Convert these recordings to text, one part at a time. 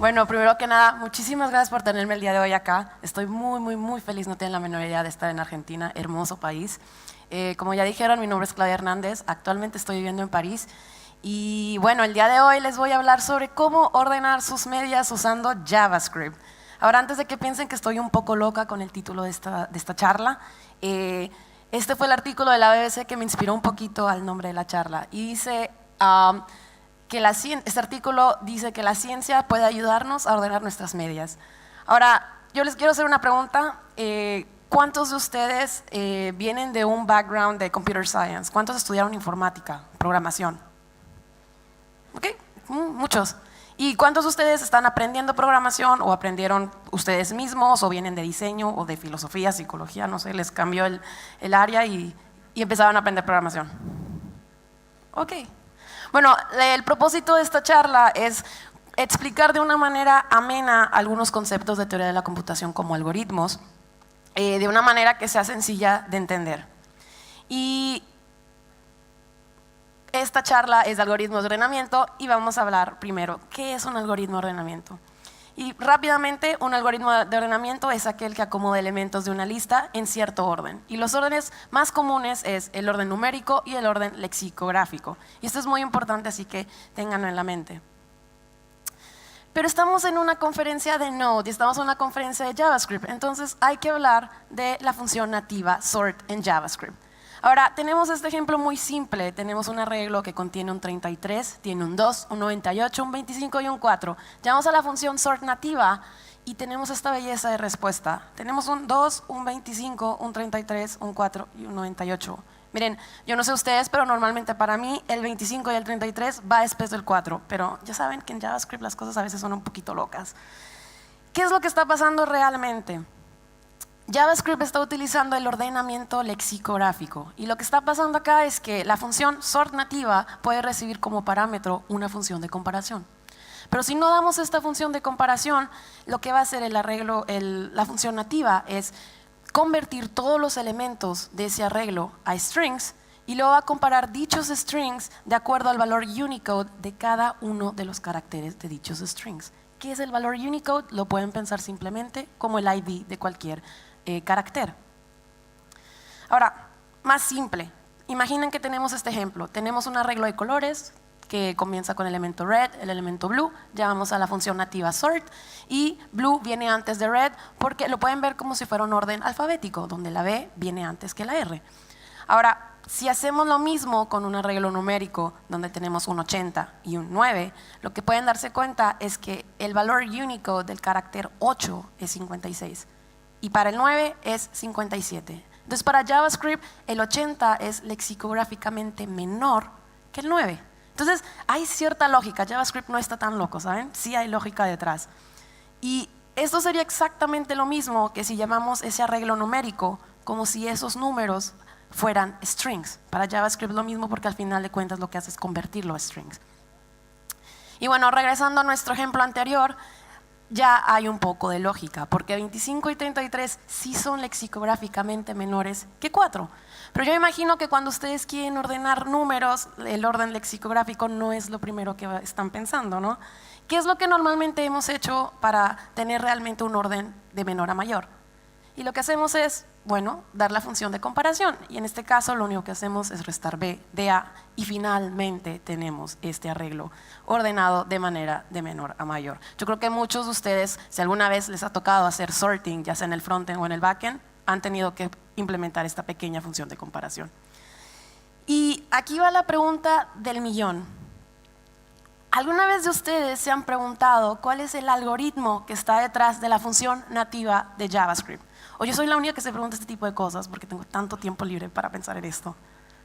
Bueno, primero que nada, muchísimas gracias por tenerme el día de hoy acá. Estoy muy feliz, no tienen la menor idea de estar en Argentina, hermoso país. Como ya dijeron, mi nombre es Claudia Hernández, actualmente estoy viviendo en París. Y bueno, el día de hoy les voy a hablar sobre cómo ordenar sus medias usando JavaScript. Ahora, antes de que piensen que estoy un poco loca con el título de esta charla, este fue el artículo de la BBC que me inspiró un poquito al nombre de la charla. Y dice este artículo dice que la ciencia puede ayudarnos a ordenar nuestras medias. Ahora, yo les quiero hacer una pregunta. ¿Cuántos de ustedes vienen de un background de computer science? ¿Cuántos estudiaron informática, programación? ¿Ok? Muchos. ¿Y cuántos de ustedes están aprendiendo programación o aprendieron ustedes mismos o vienen de diseño o de filosofía, psicología, no sé, les cambió el área y empezaron a aprender programación? Ok. Bueno, el propósito de esta charla es explicar de una manera amena algunos conceptos de teoría de la computación como algoritmos, de una manera que sea sencilla de entender. Y esta charla es de algoritmos de ordenamiento y vamos a hablar primero, ¿qué es un algoritmo de ordenamiento? Y rápidamente, un algoritmo de ordenamiento es aquel que acomoda elementos de una lista en cierto orden. Y los órdenes más comunes es el orden numérico y el orden lexicográfico. Y esto es muy importante, así que ténganlo en la mente. Pero estamos en una conferencia de Node y estamos en una conferencia de JavaScript, entonces hay que hablar de la función nativa sort en JavaScript. Ahora, tenemos este ejemplo muy simple. Tenemos un arreglo que contiene un 33, tiene un 2, un 98, un 25 y un 4. Llamamos a la función sort nativa y tenemos esta belleza de respuesta. Tenemos un 2, un 25, un 33, un 4 y un 98. Miren, yo no sé ustedes, pero normalmente para mí el 25 y el 33 va después del 4. Pero ya saben que en JavaScript las cosas a veces son un poquito locas. ¿Qué es lo que está pasando realmente? JavaScript está utilizando el ordenamiento lexicográfico y lo que está pasando acá es que la función sort nativa puede recibir como parámetro una función de comparación. Pero si no damos esta función de comparación, lo que va a hacer el arreglo, la función nativa es convertir todos los elementos de ese arreglo a strings y luego va a comparar dichos strings de acuerdo al valor Unicode de cada uno de los caracteres de dichos strings. ¿Qué es el valor Unicode? Lo pueden pensar simplemente como el ID de cualquier carácter. Ahora, más simple, imaginen que tenemos este ejemplo, tenemos un arreglo de colores que comienza con el elemento red, el elemento blue, llamamos a la función nativa sort y blue viene antes de red porque lo pueden ver como si fuera un orden alfabético, donde la B viene antes que la R. Ahora, si hacemos lo mismo con un arreglo numérico donde tenemos un 80 y un 9, lo que pueden darse cuenta es que el valor Unicode del carácter 8 es 56 y para el 9 es 57. Entonces para JavaScript el 80 es lexicográficamente menor que el 9. Entonces hay cierta lógica, JavaScript no está tan loco, ¿saben? Sí hay lógica detrás. Y esto sería exactamente lo mismo que si llamamos ese arreglo numérico como si esos números fueran strings. Para JavaScript lo mismo porque al final de cuentas lo que hace es convertirlo a strings. Y bueno, regresando a nuestro ejemplo anterior, ya hay un poco de lógica, porque 25 y 33 sí son lexicográficamente menores que 4. Pero yo imagino que cuando ustedes quieren ordenar números, el orden lexicográfico no es lo primero que están pensando, ¿no? ¿Qué es lo que normalmente hemos hecho para tener realmente un orden de menor a mayor? Y lo que hacemos es, bueno, dar la función de comparación. Y en este caso lo único que hacemos es restar B de A y finalmente tenemos este arreglo ordenado de manera de menor a mayor. Yo creo que muchos de ustedes, si alguna vez les ha tocado hacer sorting, ya sea en el frontend o en el backend, han tenido que implementar esta pequeña función de comparación. Y aquí va la pregunta del millón. ¿Alguna vez de ustedes se han preguntado cuál es el algoritmo que está detrás de la función nativa de JavaScript? O yo soy la única que se pregunta este tipo de cosas porque tengo tanto tiempo libre para pensar en esto.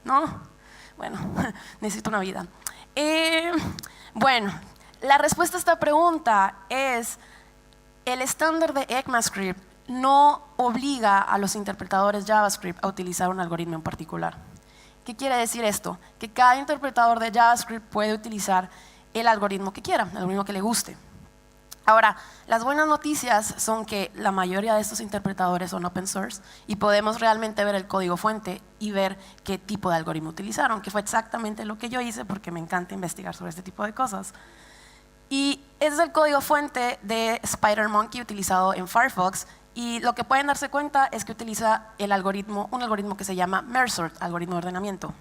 ¿No? Bueno, necesito una vida. Bueno, la respuesta a esta pregunta es el estándar de ECMAScript no obliga a los interpretadores JavaScript a utilizar un algoritmo en particular. ¿Qué quiere decir esto? Que cada interpretador de JavaScript puede utilizar el algoritmo que quiera, el algoritmo que le guste. Ahora, las buenas noticias son que la mayoría de estos interpretadores son open source y podemos realmente ver el código fuente y ver qué tipo de algoritmo utilizaron, que fue exactamente lo que yo hice porque me encanta investigar sobre este tipo de cosas. Y ese es el código fuente de SpiderMonkey utilizado en Firefox. Y lo que pueden darse cuenta es que utiliza un algoritmo que se llama Merge-Sort, algoritmo de ordenamiento.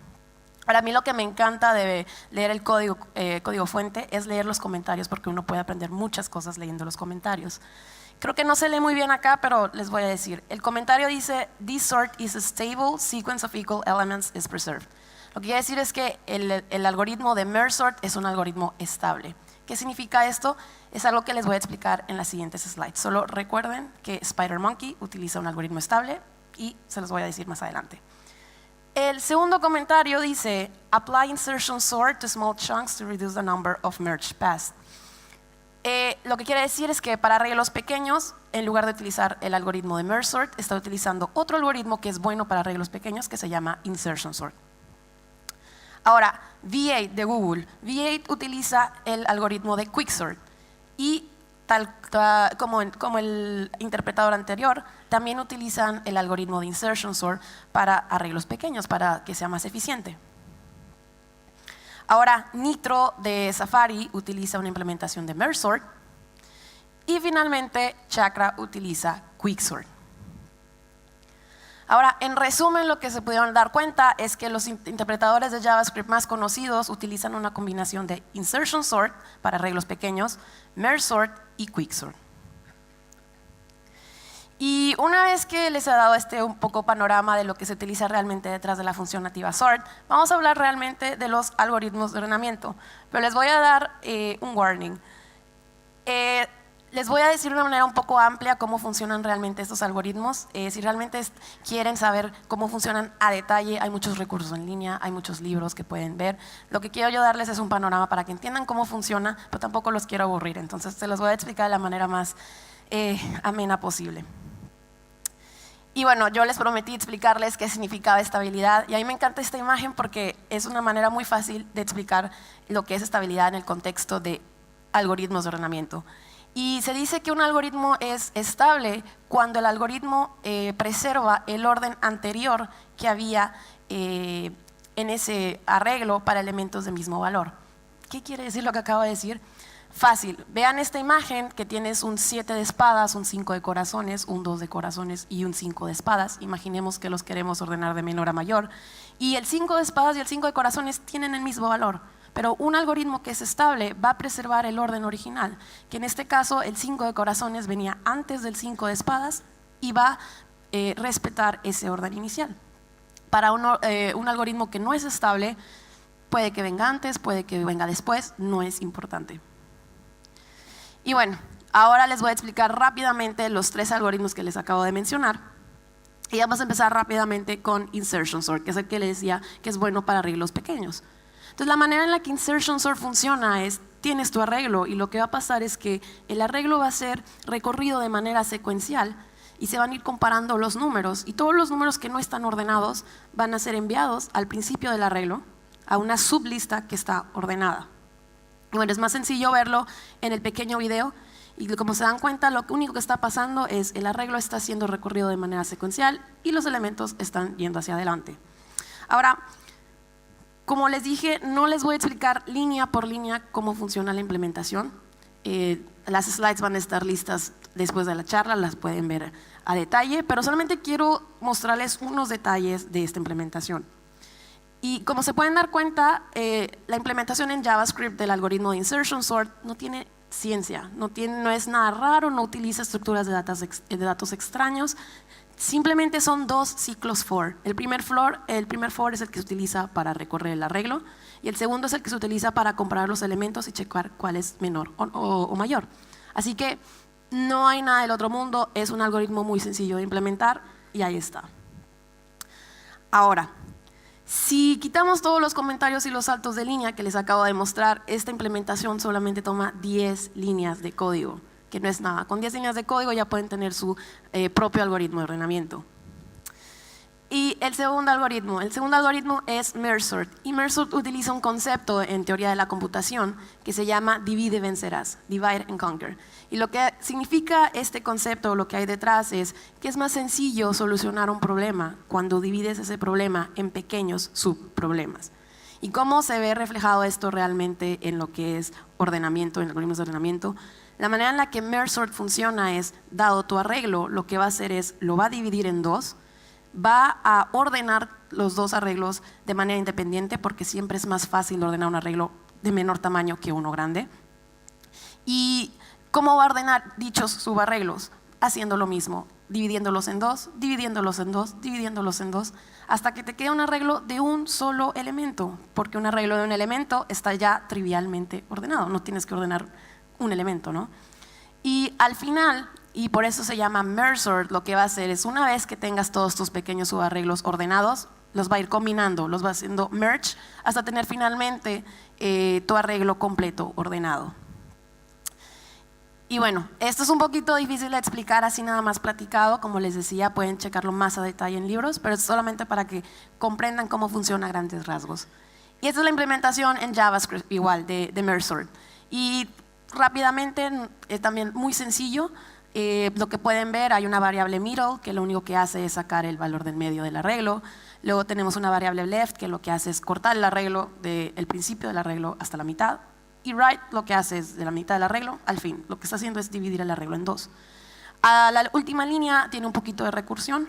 Para mí lo que me encanta de leer el código fuente es leer los comentarios, porque uno puede aprender muchas cosas leyendo los comentarios. Creo que no se lee muy bien acá, pero les voy a decir. El comentario dice, "This sort is a stable sequence of equal elements is preserved". Lo que quiere decir es que el algoritmo de Merge-Sort es un algoritmo estable. ¿Qué significa esto? Es algo que les voy a explicar en las siguientes slides. Solo recuerden que SpiderMonkey utiliza un algoritmo estable y se los voy a decir más adelante. El segundo comentario dice, "Apply insertion sort to small chunks to reduce the number of merge paths". Lo que quiere decir es que para arreglos pequeños, en lugar de utilizar el algoritmo de Merge-Sort, está utilizando otro algoritmo que es bueno para arreglos pequeños, que se llama insertion sort. Ahora, V8 de Google. V8 utiliza el algoritmo de Quicksort y como el interpretador anterior, también utilizan el algoritmo de insertion sort para arreglos pequeños, para que sea más eficiente. Ahora, Nitro de Safari utiliza una implementación de Merge-Sort y finalmente Chakra utiliza Quicksort. Ahora, en resumen, lo que se pudieron dar cuenta es que los interpretadores de JavaScript más conocidos utilizan una combinación de insertion sort para arreglos pequeños, Merge-Sort y Quicksort. Y una vez que les he dado un poco panorama de lo que se utiliza realmente detrás de la función nativa sort, vamos a hablar realmente de los algoritmos de ordenamiento. Pero les voy a dar un warning. Les voy a decir de una manera un poco amplia cómo funcionan realmente estos algoritmos. Si realmente quieren saber cómo funcionan a detalle, hay muchos recursos en línea, hay muchos libros que pueden ver. Lo que quiero yo darles es un panorama para que entiendan cómo funciona, pero tampoco los quiero aburrir. Entonces se los voy a explicar de la manera más amena posible. Y bueno, yo les prometí explicarles qué significaba estabilidad, y a mí me encanta esta imagen porque es una manera muy fácil de explicar lo que es estabilidad en el contexto de algoritmos de ordenamiento. Y se dice que un algoritmo es estable cuando el algoritmo preserva el orden anterior que había en ese arreglo para elementos de mismo valor. ¿Qué quiere decir lo que acabo de decir? Fácil, vean esta imagen que tienes un 7 de espadas, un 5 de corazones, un 2 de corazones y un 5 de espadas. Imaginemos que los queremos ordenar de menor a mayor. Y el 5 de espadas y el 5 de corazones tienen el mismo valor. Pero un algoritmo que es estable va a preservar el orden original, que en este caso el 5 de corazones venía antes del 5 de espadas y va a respetar ese orden inicial. Para un algoritmo que no es estable, puede que venga antes, puede que venga después, no es importante. Y bueno, ahora les voy a explicar rápidamente los 3 algoritmos que les acabo de mencionar. Y vamos a empezar rápidamente con insertion sort, que es el que les decía que es bueno para arreglos pequeños. Entonces, la manera en la que insertion sort funciona es, tienes tu arreglo y lo que va a pasar es que el arreglo va a ser recorrido de manera secuencial y se van a ir comparando los números, y todos los números que no están ordenados van a ser enviados al principio del arreglo a una sublista que está ordenada. Y bueno, es más sencillo verlo en el pequeño video, y como se dan cuenta, lo único que está pasando es el arreglo está siendo recorrido de manera secuencial y los elementos están yendo hacia adelante. Ahora, como les dije, no les voy a explicar línea por línea cómo funciona la implementación. Las slides van a estar listas después de la charla, las pueden ver a detalle, pero solamente quiero mostrarles unos detalles de esta implementación. Y como se pueden dar cuenta, la implementación en JavaScript del algoritmo de insertion sort no tiene ciencia, no es nada raro, no utiliza estructuras de datos extraños. Simplemente son 2 ciclos for. El primer for es el que se utiliza para recorrer el arreglo, y el segundo es el que se utiliza para comparar los elementos y checar cuál es menor o mayor. Así que no hay nada del otro mundo, es un algoritmo muy sencillo de implementar y ahí está. Ahora, si quitamos todos los comentarios y los saltos de línea que les acabo de mostrar, esta implementación solamente toma 10 líneas de código, que no es nada. Con 10 líneas de código ya pueden tener su propio algoritmo de ordenamiento. Y el segundo algoritmo es Merge-Sort. Y Merge-Sort utiliza un concepto en teoría de la computación que se llama divide y vencerás, divide and conquer. Y lo que significa este concepto, lo que hay detrás, es que es más sencillo solucionar un problema cuando divides ese problema en pequeños subproblemas. ¿Y cómo se ve reflejado esto realmente en lo que es ordenamiento, en algoritmos de ordenamiento? La manera en la que merge sort funciona es, dado tu arreglo, lo que va a hacer es, lo va a dividir en dos, va a ordenar los dos arreglos de manera independiente, porque siempre es más fácil ordenar un arreglo de menor tamaño que uno grande. ¿Y cómo va a ordenar dichos subarreglos? Haciendo lo mismo, dividiéndolos en dos, dividiéndolos en dos, dividiéndolos en dos, hasta que te quede un arreglo de un solo elemento, porque un arreglo de un elemento está ya trivialmente ordenado, no tienes que ordenar un elemento, ¿no? Y al final, y por eso se llama merge sort, lo que va a hacer es, una vez que tengas todos tus pequeños subarreglos ordenados, los va a ir combinando, los va haciendo merge, hasta tener finalmente tu arreglo completo ordenado. Y bueno, esto es un poquito difícil de explicar así nada más platicado, como les decía, pueden checarlo más a detalle en libros, pero es solamente para que comprendan cómo funciona a grandes rasgos. Y esta es la implementación en JavaScript igual de merge sort. Y rápidamente, también muy sencillo, lo que pueden ver, hay una variable middle, que lo único que hace es sacar el valor del medio del arreglo. Luego tenemos una variable left, que lo que hace es cortar el arreglo del principio del arreglo hasta la mitad. Y right lo que hace es de la mitad del arreglo al fin. Lo que está haciendo es dividir el arreglo en dos. A la última línea tiene un poquito de recursión.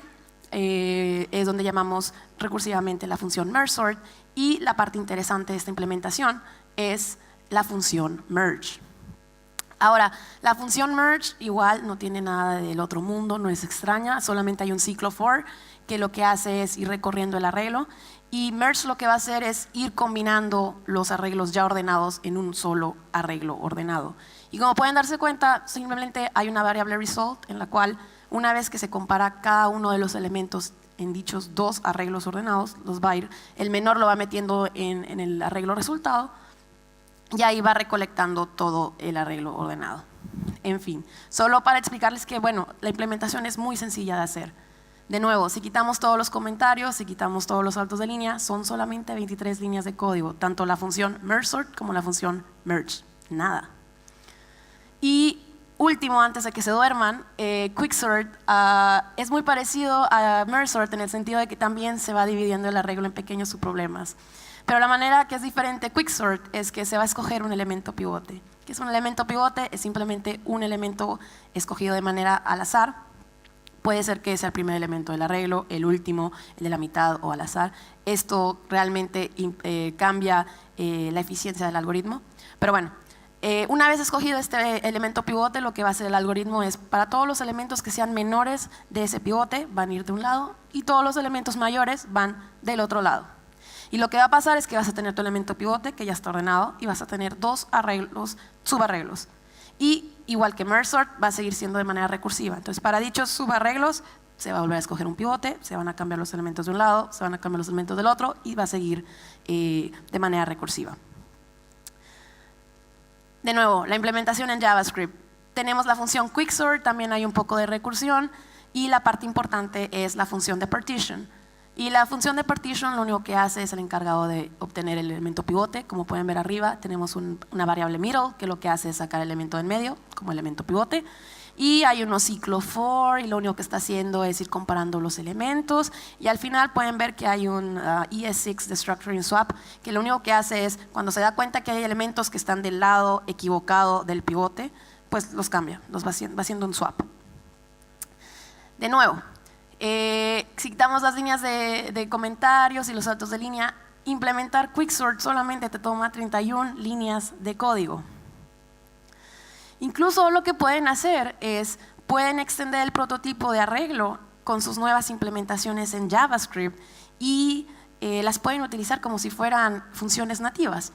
Es donde llamamos recursivamente la función merge sort. Y la parte interesante de esta implementación es la función merge. Ahora, la función merge igual no tiene nada del otro mundo, no es extraña, solamente hay un ciclo for que lo que hace es ir recorriendo el arreglo, y merge lo que va a hacer es ir combinando los arreglos ya ordenados en un solo arreglo ordenado. Y como pueden darse cuenta, simplemente hay una variable result en la cual, una vez que se compara cada uno de los elementos en dichos dos arreglos ordenados, los va a ir, el menor lo va metiendo en el arreglo resultado, y ahí va recolectando todo el arreglo ordenado. En fin, solo para explicarles que, bueno, la implementación es muy sencilla de hacer. De nuevo, si quitamos todos los comentarios, si quitamos todos los saltos de línea, son solamente 23 líneas de código, tanto la función merge sort como la función merge. Nada. Y último, antes de que se duerman, quicksort es muy parecido a merge sort en el sentido de que también se va dividiendo el arreglo en pequeños subproblemas. Pero la manera que es diferente quicksort es que se va a escoger un elemento pivote. ¿Qué es un elemento pivote? Es simplemente un elemento escogido de manera al azar. Puede ser que sea el primer elemento del arreglo, el último, el de la mitad o al azar. Esto realmente cambia la eficiencia del algoritmo. Pero bueno, una vez escogido este elemento pivote, lo que va a hacer el algoritmo es, para todos los elementos que sean menores de ese pivote, van a ir de un lado, y todos los elementos mayores van del otro lado. Y lo que va a pasar es que vas a tener tu elemento pivote, que ya está ordenado, y vas a tener dos arreglos, subarreglos. Y igual que merge sort, va a seguir siendo de manera recursiva. Entonces, para dichos subarreglos, se va a volver a escoger un pivote, se van a cambiar los elementos de un lado, se van a cambiar los elementos del otro, y va a seguir de manera recursiva. De nuevo, la implementación en JavaScript. Tenemos la función quicksort, también hay un poco de recursión, y la parte importante es la función de partition. Y la función de partition lo único que hace es el encargado de obtener el elemento pivote. Como pueden ver arriba, tenemos una variable middle, que lo que hace es sacar el elemento en medio como elemento pivote. Y hay unos ciclo for, y lo único que está haciendo es ir comparando los elementos. Y al final pueden ver que hay un ES6 de structuring swap, que lo único que hace es, cuando se da cuenta que hay elementos que están del lado equivocado del pivote, pues los cambia, los va haciendo un swap. De nuevo, si quitamos las líneas de comentarios y los saltos de línea, implementar quicksort solamente te toma 31 líneas de código. Incluso lo que pueden hacer es, pueden extender el prototipo de arreglo con sus nuevas implementaciones en JavaScript y las pueden utilizar como si fueran funciones nativas.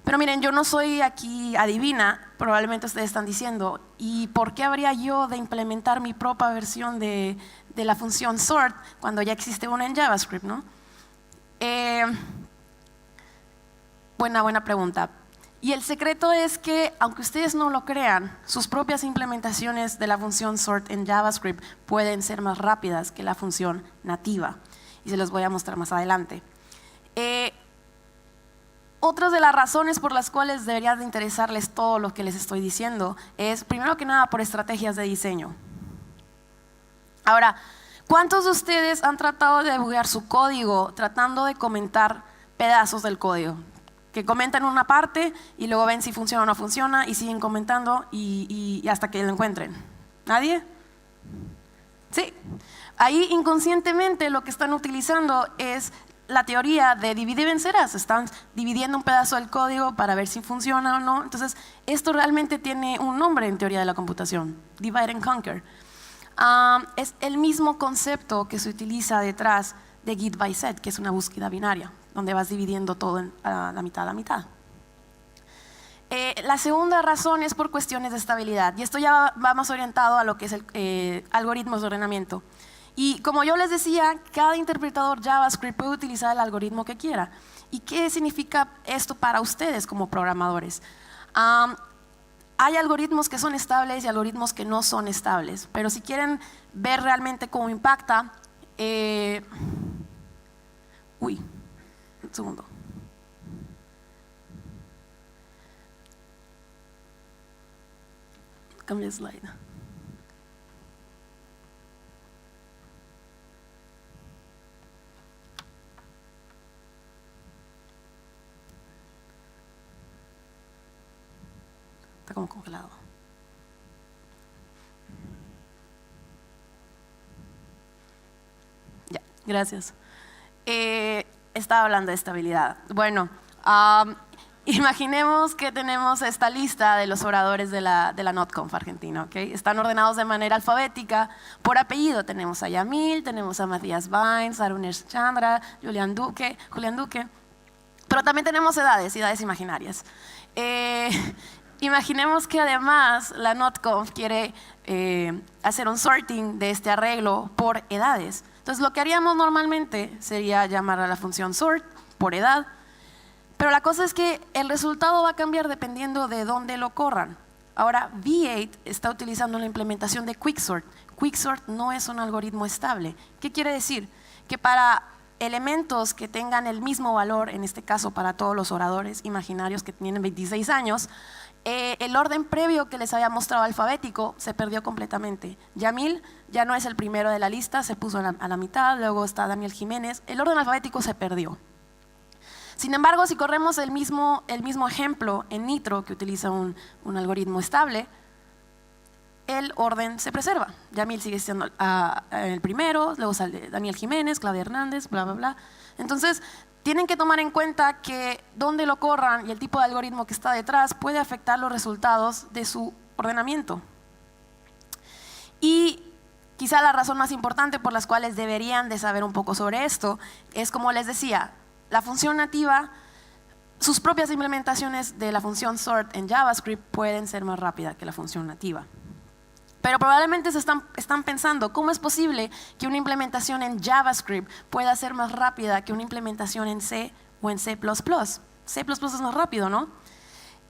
Pero miren, yo no soy aquí adivina, probablemente ustedes están diciendo, ¿y por qué habría yo de implementar mi propia versión de la función sort cuando ya existe una en JavaScript, ¿no? Buena pregunta. Y el secreto es que, aunque ustedes no lo crean, sus propias implementaciones de la función sort en JavaScript pueden ser más rápidas que la función nativa. Y se los voy a mostrar más adelante. Otras de las razones por las cuales debería de interesarles todo lo que les estoy diciendo es, primero que nada, por estrategias de diseño. Ahora, ¿cuántos de ustedes han tratado de debuguear su código tratando de comentar pedazos del código, que comentan una parte y luego ven si funciona o no funciona y siguen comentando y hasta que lo encuentren. ¿Nadie? Sí. Ahí inconscientemente lo que están utilizando es la teoría de divide y vencerás. Están dividiendo un pedazo del código para ver si funciona o no. Entonces, esto realmente tiene un nombre en teoría de la computación, divide and conquer. Es el mismo concepto que se utiliza detrás de git by set, que es una búsqueda binaria, donde vas dividiendo todo a la mitad a la mitad. La segunda razón es por cuestiones de estabilidad, y esto ya va más orientado a lo que es algoritmos de ordenamiento. Y como yo les decía, cada interpretador JavaScript puede utilizar el algoritmo que quiera. ¿Y qué significa esto para ustedes como programadores? Hay algoritmos que son estables y algoritmos que no son estables, pero si quieren ver realmente cómo impacta, un segundo. Cambia de slide. Está como congelado. Ya, gracias. Estaba hablando de estabilidad. Bueno, imaginemos que tenemos esta lista de los oradores de la NotConf Argentina. ¿Okay? Están ordenados de manera alfabética por apellido. Tenemos a Yamil, tenemos a Matías Vines, Arunesh Chandra, Julián Duque. Pero también tenemos edades imaginarias. Imaginemos que además la NotConf quiere hacer un sorting de este arreglo por edades. Entonces lo que haríamos normalmente sería llamar a la función sort por edad, pero la cosa es que el resultado va a cambiar dependiendo de dónde lo corran. Ahora V8 está utilizando la implementación de Quicksort. Quicksort no es un algoritmo estable. ¿Qué quiere decir? Que para elementos que tengan el mismo valor, en este caso para todos los oradores imaginarios que tienen 26 años, el orden previo que les había mostrado alfabético se perdió completamente. Yamil ya no es el primero de la lista, se puso a la mitad, luego está Daniel Jiménez. El orden alfabético se perdió. Sin embargo, si corremos el mismo ejemplo en Nitro, que utiliza un algoritmo estable, el orden se preserva. Yamil sigue siendo el primero, luego sale Daniel Jiménez, Claudia Hernández, bla, bla, bla. Entonces, tienen que tomar en cuenta que dónde lo corran y el tipo de algoritmo que está detrás puede afectar los resultados de su ordenamiento. Y quizá la razón más importante por las cuales deberían de saber un poco sobre esto es, como les decía, la función nativa, sus propias implementaciones de la función sort en JavaScript pueden ser más rápidas que la función nativa. Pero probablemente están pensando, ¿cómo es posible que una implementación en JavaScript pueda ser más rápida que una implementación en C o en C++? C++ es más rápido, ¿no?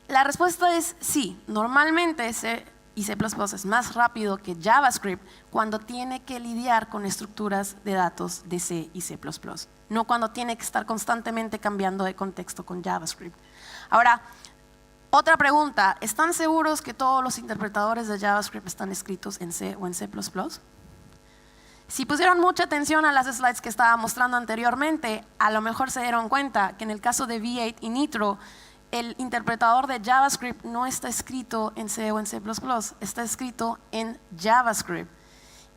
La respuesta es sí. Normalmente C y C++ es más rápido que JavaScript cuando tiene que lidiar con estructuras de datos de C y C++, no cuando tiene que estar constantemente cambiando de contexto con JavaScript. Ahora, otra pregunta, ¿están seguros que todos los interpretadores de JavaScript están escritos en C o en C++? Si pusieron mucha atención a las slides que estaba mostrando anteriormente, a lo mejor se dieron cuenta que en el caso de V8 y Nitro, el interpretador de JavaScript no está escrito en C o en C++, está escrito en JavaScript.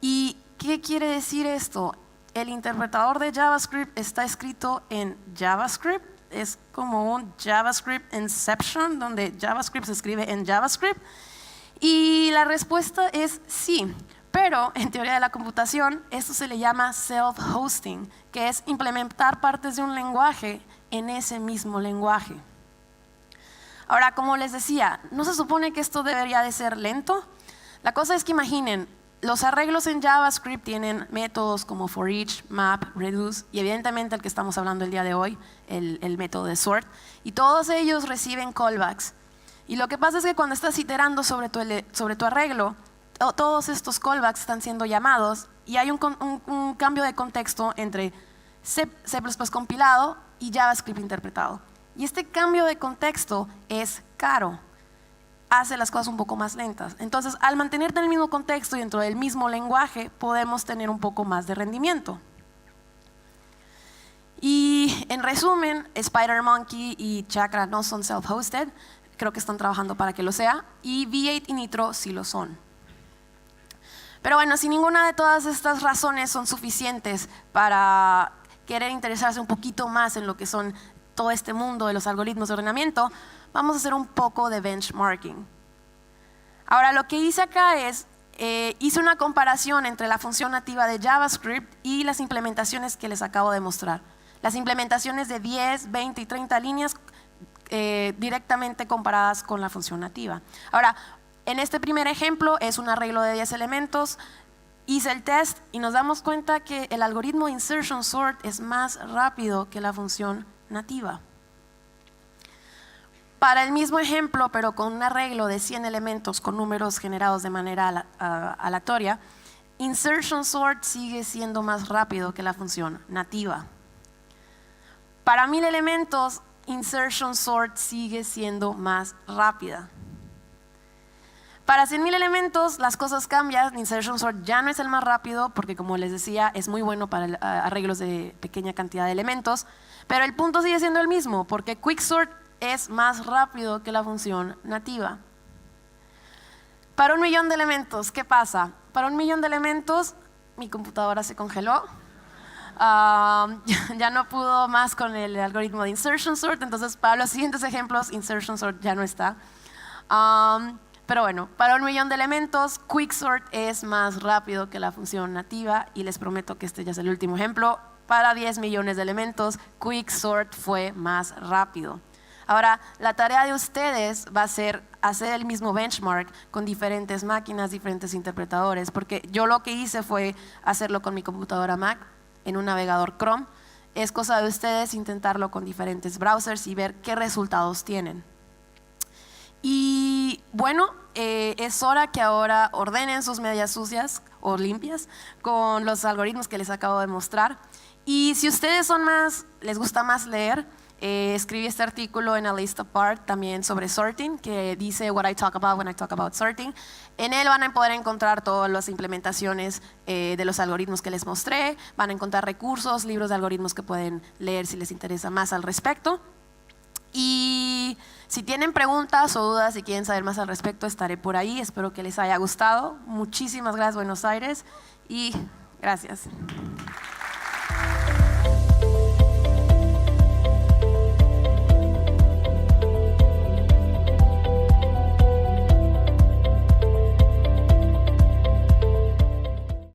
¿Y qué quiere decir esto? El interpretador de JavaScript está escrito en JavaScript. Es como un JavaScript Inception, donde JavaScript se escribe en JavaScript. Y la respuesta es sí, pero en teoría de la computación esto se le llama self-hosting, que es implementar partes de un lenguaje en ese mismo lenguaje. Ahora, como les decía, ¿no se supone que esto debería de ser lento? La cosa es que imaginen, los arreglos en JavaScript tienen métodos como for each, map, reduce y evidentemente el que estamos hablando el día de hoy, el método de sort, y todos ellos reciben callbacks. Y lo que pasa es que cuando estás iterando sobre tu arreglo, todos estos callbacks están siendo llamados y hay un cambio de contexto entre C++ compilado y JavaScript interpretado. Y este cambio de contexto es caro, hace las cosas un poco más lentas. Entonces, al mantenerte en el mismo contexto y dentro del mismo lenguaje, podemos tener un poco más de rendimiento. Y en resumen, SpiderMonkey y Chakra no son self-hosted, creo que están trabajando para que lo sea, y V8 y Nitro sí lo son. Pero bueno, si ninguna de todas estas razones son suficientes para querer interesarse un poquito más en lo que son todo este mundo de los algoritmos de ordenamiento, vamos a hacer un poco de benchmarking. Ahora, lo que hice acá es, hice una comparación entre la función nativa de JavaScript y las implementaciones que les acabo de mostrar. Las implementaciones de 10, 20 y 30 líneas directamente comparadas con la función nativa. Ahora, en este primer ejemplo es un arreglo de 10 elementos. Hice el test y nos damos cuenta que el algoritmo insertion sort es más rápido que la función nativa. Para el mismo ejemplo, pero con un arreglo de 100 elementos con números generados de manera aleatoria, insertion sort sigue siendo más rápido que la función nativa. Para 1000 elementos, insertion sort sigue siendo más rápida. Para 100.000 elementos las cosas cambian, insertion sort ya no es el más rápido porque, como les decía, es muy bueno para arreglos de pequeña cantidad de elementos, pero el punto sigue siendo el mismo porque quicksort es más rápido que la función nativa. Para 1 millón de elementos, ¿qué pasa? Para 1 millón de elementos mi computadora se congeló, ya no pudo más con el algoritmo de insertion sort, entonces para los siguientes ejemplos insertion sort ya no está. Pero bueno, para 1 millón de elementos, quicksort es más rápido que la función nativa y les prometo que este ya es el último ejemplo. Para 10 millones de elementos, quicksort fue más rápido. Ahora, la tarea de ustedes va a ser hacer el mismo benchmark con diferentes máquinas, diferentes interpretadores, porque yo lo que hice fue hacerlo con mi computadora Mac en un navegador Chrome. Es cosa de ustedes intentarlo con diferentes browsers y ver qué resultados tienen. Y bueno, es hora que ahora ordenen sus medias sucias o limpias con los algoritmos que les acabo de mostrar. Y si ustedes son les gusta más leer, escribí este artículo en A List Apart también sobre sorting, que dice What I talk about when I talk about sorting. En él van a poder encontrar todas las implementaciones de los algoritmos que les mostré, van a encontrar recursos, libros de algoritmos que pueden leer si les interesa más al respecto. Y si tienen preguntas o dudas y quieren saber más al respecto, estaré por ahí. Espero que les haya gustado. Muchísimas gracias, Buenos Aires, y gracias.